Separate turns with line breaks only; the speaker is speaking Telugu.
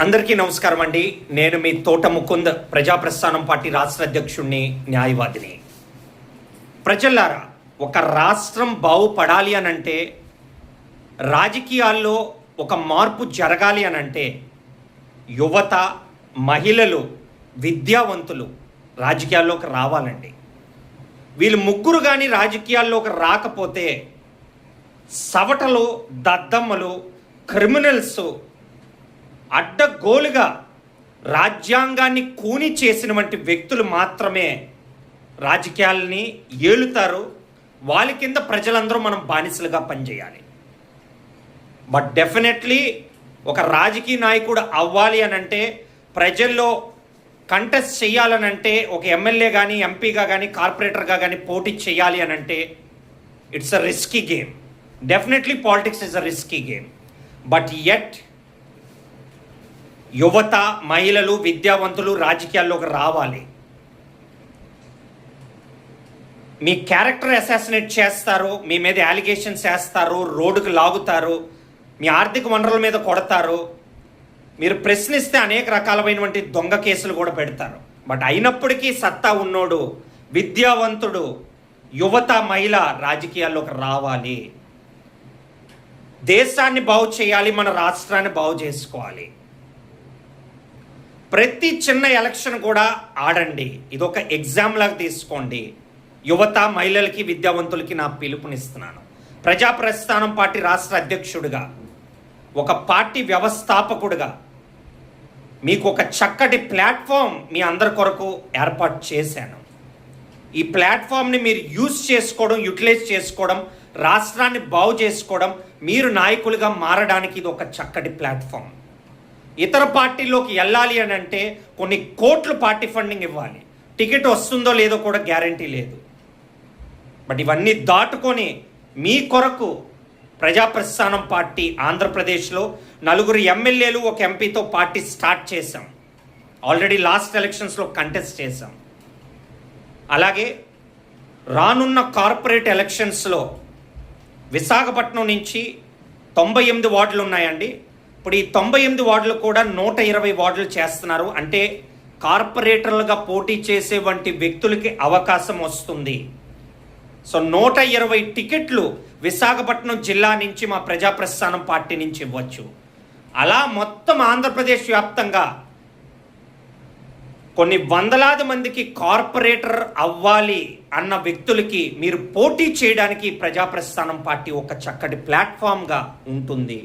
అందరికీ నమస్కారం అండి. నేను మీ తోట ముకుంద్, ప్రజాప్రస్థానం పార్టీ రాష్ట్ర అధ్యక్షుడిని, న్యాయవాదిని. ప్రజలారా, ఒక రాష్ట్రం బాగుపడాలి అనంటే, రాజకీయాల్లో ఒక మార్పు జరగాలి అనంటే యువత, మహిళలు, విద్యావంతులు రాజకీయాల్లోకి రావాలండి. వీళ్ళు ముగ్గురు కానీ రాజకీయాల్లోకి రాకపోతే సవటలు, దద్దమ్మలు, క్రిమినల్స్ అడ్డగోలుగా రాజ్యాంగాన్ని కూని చేసినటువంటి వ్యక్తులు మాత్రమే రాజకీయాలని ఏలుతారు. వాళ్ళ కింద ప్రజలందరూ మనం బానిసలుగా పనిచేయాలి. బట్ డెఫినెట్లీ ఒక రాజకీయ నాయకుడు అవ్వాలి అనంటే, ప్రజల్లో కంటెస్ట్ చేయాలనంటే, ఒక ఎమ్మెల్యే కానీ, ఎంపీగా కానీ, కార్పొరేటర్గా కానీ పోటీ చేయాలి అనంటే it's a risky game. Definitely politics is a risky game. But at యువత, మహిళలు, విద్యావంతులు రాజకీయాల్లోకి రావాలి. మీ క్యారెక్టర్ అసాసినేట్ చేస్తారు, మీ మీద అలిగేషన్స్ వేస్తారు, రోడ్డుకు లాగుతారు, మీ ఆర్థిక వనరుల మీద కొడతారు, మీరు ప్రశ్నిస్తే అనేక రకాలైనటువంటి దొంగ కేసులు కూడా పెడతారు. బట్ అయినప్పటికీ సత్తా ఉన్నోడు, విద్యావంతుడు, యువత, మహిళ రాజకీయాల్లోకి రావాలి. దేశాన్ని బాగు చేయాలి, మన రాష్ట్రాన్ని బాగు చేసుకోవాలి. ప్రతి చిన్న ఎలక్షన్ కూడా ఆడండి. ఇదొక ఎగ్జామ్ లాగా తీసుకోండి. యువత, మహిళలకి, విద్యావంతులకి నా పిలుపునిస్తున్నాను. ప్రజాప్రస్థానం పార్టీ రాష్ట్ర అధ్యక్షుడిగా, ఒక పార్టీ వ్యవస్థాపకుడిగా మీకు ఒక చక్కటి ప్లాట్ఫామ్ మీ అందరి కొరకు ఏర్పాటు చేశాను. ఈ ప్లాట్ఫామ్ని మీరు యూజ్ చేసుకోవడం, యూటిలైజ్ చేసుకోవడం, రాష్ట్రాన్ని బాగు చేసుకోవడం, మీరు నాయకులుగా మారడానికి ఇది ఒక చక్కటి ప్లాట్ఫామ్. ఇతర పార్టీలోకి వెళ్ళాలి అని అంటే కొన్ని కోట్లు పార్టీ ఫండింగ్ ఇవ్వాలి. టికెట్ వస్తుందో లేదో కూడా గ్యారంటీ లేదు. బట్ ఇవన్నీ దాటుకొని మీ కొరకు ప్రజాప్రస్థానం పార్టీ ఆంధ్రప్రదేశ్లో 4 ఎమ్మెల్యేలు, 1 ఎంపీతో పార్టీ స్టార్ట్ చేశాం. ఆల్రెడీ లాస్ట్ ఎలక్షన్స్లో కంటెస్ట్ చేశాం. అలాగే రానున్న కార్పొరేట్ ఎలక్షన్స్లో విశాఖపట్నం నుంచి 98 వార్డులు ఉన్నాయండి. ఇప్పుడు ఈ 98 వార్డులు కూడా 120 వార్డులు చేస్తున్నారు. అంటే కార్పొరేటర్లుగా పోటీ చేసే వంటి వ్యక్తులకి అవకాశం వస్తుంది. సో 120 టికెట్లు విశాఖపట్నం జిల్లా నుంచి మా ప్రజాప్రస్థానం పార్టీ నుంచి ఇవ్వచ్చు. అలా మొత్తం ఆంధ్రప్రదేశ్ వ్యాప్తంగా కొన్ని వందలాది మందికి కార్పొరేటర్ అవ్వాలి అన్న వ్యక్తులకి మీరు పోటీ చేయడానికి ప్రజాప్రస్థానం పార్టీ ఒక చక్కటి ప్లాట్ఫామ్గా ఉంటుంది.